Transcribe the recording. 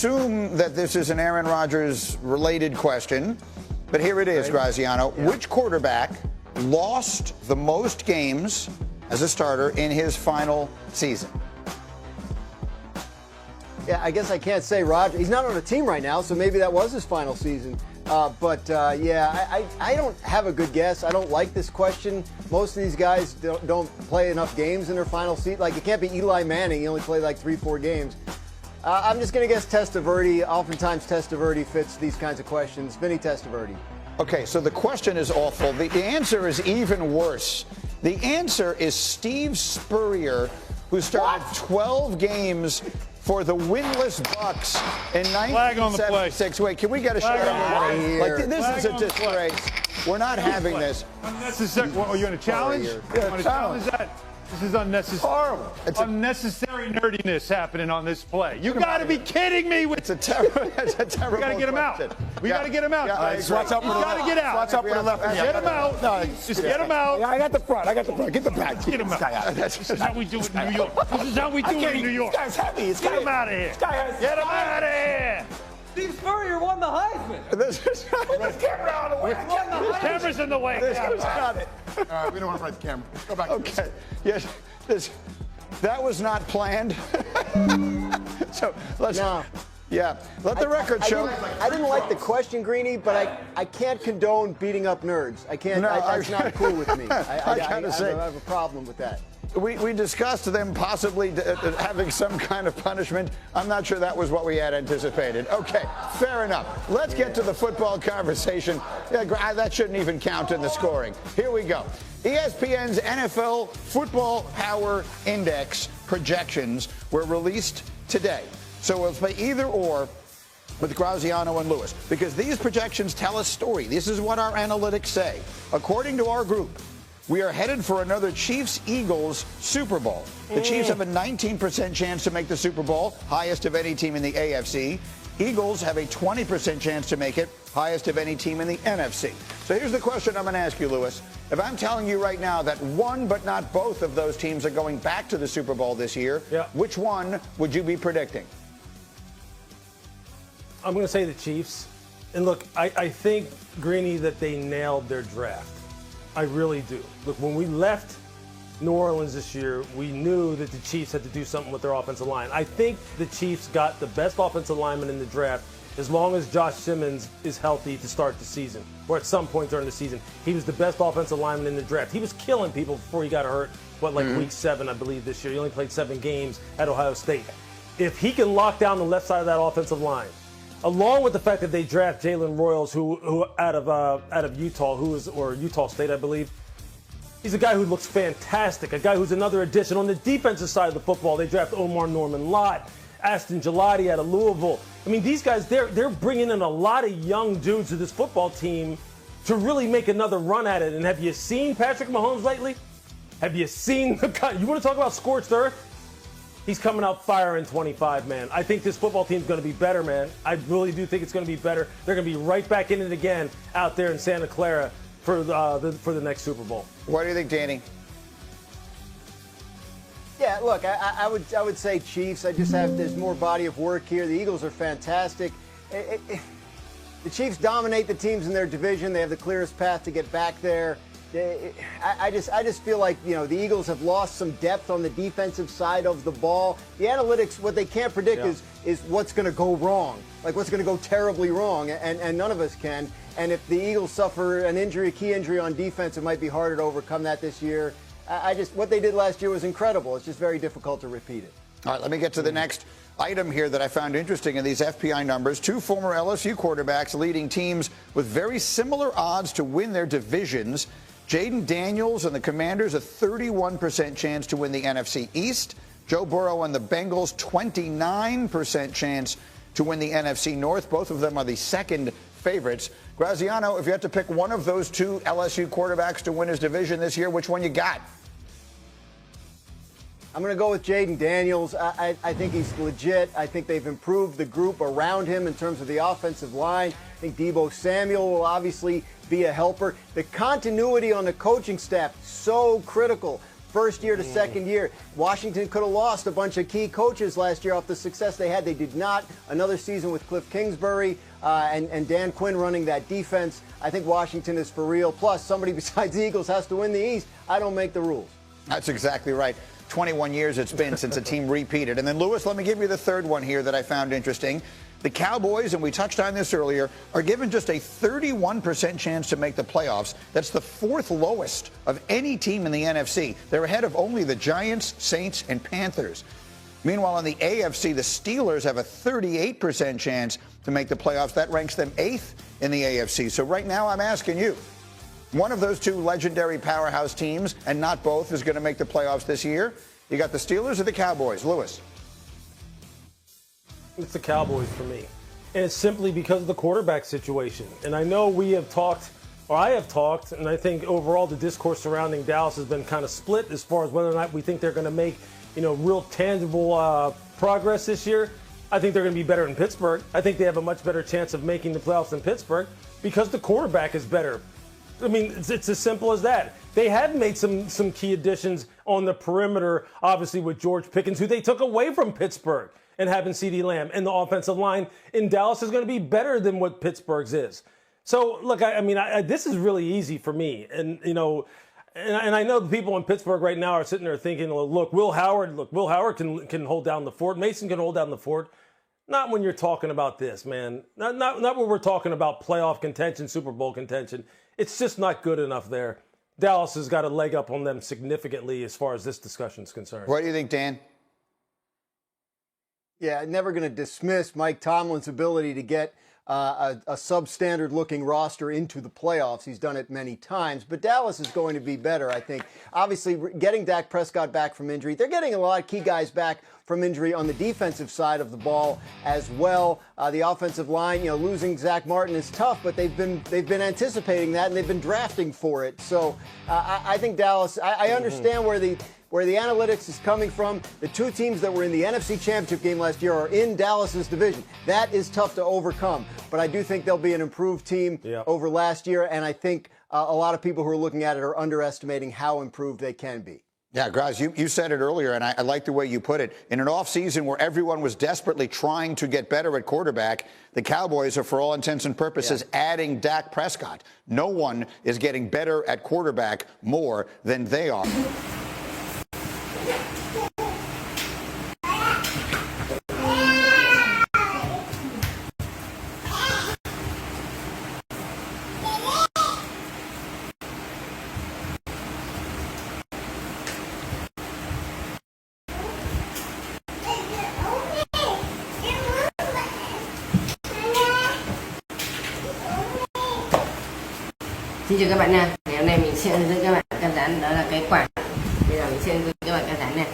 assume that this is an Aaron Rodgers-related question, but here it is, Graziano. Yeah. Which quarterback lost the most games as a starter in his final season? Yeah, I guess I can't say Rodgers. He's not on a team right now, so maybe that was his final season. I don't have a good guess. I don't like this question. Most of these guys don't play enough games in their final season. Like, it can't be Eli Manning. He only played like 3-4 games. I'm just going to guess Testaverde. Oftentimes, Testaverde fits these kinds of questions. Vinny Testaverde. Okay, so the question is awful. The answer is even worse. The answer is Steve Spurrier, who started 12 games for the winless Bucks in 1976. Wait, can we get a shot of here? Like, this is a disgrace. We're not having this. Unnecessary. What, are you in a challenge? Yeah, want to challenge that? This is unnecessary. Horrible. It's unnecessary nerdiness happening on this play. You got to be kidding me! It's a terrible. It's a terrible. We got to get him out. We got to get him out. Watch out for the left. Got to get out. Watch out for the left. Get him out. No, just get him out. Yeah, I got the front. Get the back. Get him out. This is how we do it in New York. This is how we do it in New York. This guy's heavy. Get him out of here. Get him out of here. Steve Spurrier won the Heisman. This is Put the camera out of the way. The camera's in the way. This is not it. All right, we don't want to fight the camera. Go back. Okay. Yes. That was not planned. So let's. No. Yeah. Let the record show. I didn't like the question, Greeny, but I can't condone beating up nerds. I can't. No, that's not cool with me. I have a problem with that. We discussed them possibly having some kind of punishment. I'm not sure that was what we had anticipated. Okay, fair enough. Let's get to the football conversation. Yeah, that shouldn't even count in the scoring. Here we go. ESPN's NFL Football Power Index projections were released today. So we'll play either or with Graziano and Lewis, because these projections tell a story. This is what our analytics say. According to our group, we are headed for another Chiefs-Eagles Super Bowl. The Chiefs have a 19% chance to make the Super Bowl, highest of any team in the AFC. Eagles have a 20% chance to make it, highest of any team in the NFC. So here's the question I'm going to ask you, Lewis. If I'm telling you right now that one but not both of those teams are going back to the Super Bowl this year, which one would you be predicting? I'm going to say the Chiefs. And look, I think, Greeny, that they nailed their draft. I really do. Look, when we left New Orleans this year, we knew that the Chiefs had to do something with their offensive line. I think the Chiefs got the best offensive lineman in the draft as long as Josh Simmons is healthy to start the season, or at some point during the season. He was the best offensive lineman in the draft. He was killing people before he got hurt, week 7, I believe, this year. He only played 7 games at Ohio State. If he can lock down the left side of that offensive line, along with the fact that they draft Jalen Royals, who out of Utah, or Utah State, I believe. He's a guy who looks fantastic, a guy who's another addition. On the defensive side of the football, they draft Omar Norman-Lott, Aston Gelati out of Louisville. I mean, these guys, they're bringing in a lot of young dudes to this football team to really make another run at it. And have you seen Patrick Mahomes lately? Have you seen the guy? You want to talk about scorched earth? He's coming out fire in 25, man. I think this football team's going to be better, man. I really do think it's going to be better. They're going to be right back in it again out there in Santa Clara for the next Super Bowl. What do you think, Danny? Yeah, look, I would say Chiefs. There's more body of work here. The Eagles are fantastic. The Chiefs dominate the teams in their division. They have the clearest path to get back there. I just feel like, the Eagles have lost some depth on the defensive side of the ball. The analytics, what they can't predict is what's going to go wrong, like what's going to go terribly wrong, and none of us can. And if the Eagles suffer an injury, a key injury on defense, it might be harder to overcome that this year. What they did last year was incredible. It's just very difficult to repeat it. All right, let me get to the next item here that I found interesting in these FPI numbers. 2 former LSU quarterbacks leading teams with very similar odds to win their divisions. Jayden Daniels and the Commanders, a 31% chance to win the NFC East. Joe Burrow and the Bengals, 29% chance to win the NFC North. Both of them are the second favorites. Graziano, if you had to pick one of those 2 LSU quarterbacks to win his division this year, which one you got? I'm going to go with Jayden Daniels. I think he's legit. I think they've improved the group around him in terms of the offensive line. I think Deebo Samuel will obviously be a helper. The continuity on the coaching staff, so critical. first year to second year. Washington could have lost a bunch of key coaches last year off the success they had. They did not. Another season with Cliff Kingsbury and Dan Quinn running that defense. I think Washington is for real. Plus, somebody besides the Eagles has to win the East. I don't make the rules. That's exactly right. 21 years it's been since a team repeated. And then, Lewis, let me give you the third one here that I found interesting. The Cowboys, and we touched on this earlier, are given just a 31% chance to make the playoffs. That's the fourth lowest of any team in the NFC. They're ahead of only the Giants, Saints, and Panthers. Meanwhile, in the AFC, the Steelers have a 38% chance to make the playoffs. That ranks them 8th in the AFC. So right now I'm asking you, one of those two legendary powerhouse teams, and not both, is going to make the playoffs this year. You got the Steelers or the Cowboys? Lewis? It's the Cowboys for me. And it's simply because of the quarterback situation. And I know we have talked, or I have talked, and I think overall the discourse surrounding Dallas has been kind of split as far as whether or not we think they're going to make, real tangible progress this year. I think they're going to be better in Pittsburgh. I think they have a much better chance of making the playoffs than Pittsburgh because the quarterback is better. I mean, it's as simple as that. They have made some key additions on the perimeter, obviously with George Pickens, who they took away from Pittsburgh, and having CeeDee Lamb. And the offensive line in Dallas is going to be better than what Pittsburgh's is. So, look, this is really easy for me. And, and I know the people in Pittsburgh right now are sitting there thinking, look, Will Howard can hold down the fort. Mason can hold down the fort. Not when you're talking about this, man. Not when we're talking about playoff contention, Super Bowl contention. It's just not good enough there. Dallas has got a leg up on them significantly as far as this discussion is concerned. What do you think, Dan? Yeah, never going to dismiss Mike Tomlin's ability to get a substandard looking roster into the playoffs. He's done it many times, but Dallas is going to be better, I think. Obviously, getting Dak Prescott back from injury, they're getting a lot of key guys back from injury on the defensive side of the ball as well. The offensive line, losing Zach Martin is tough, but they've been anticipating that and they've been drafting for it. So I think Dallas. I understand where the analytics is coming from. The two teams that were in the NFC Championship game last year are in Dallas's division. That is tough to overcome. But I do think they'll be an improved team over last year, and I think a lot of people who are looking at it are underestimating how improved they can be. Yeah, Graz, you said it earlier, and I like the way you put it. In an offseason where everyone was desperately trying to get better at quarterback, the Cowboys are, for all intents and purposes, adding Dak Prescott. No one is getting better at quarterback more than they are. Xin chào các bạn nha. Ngày hôm nay mình sẽ hướng dẫn các bạn cắt rán, đó là cái quạt. Bây giờ mình sẽ hướng dẫn các bạn cắt rán này.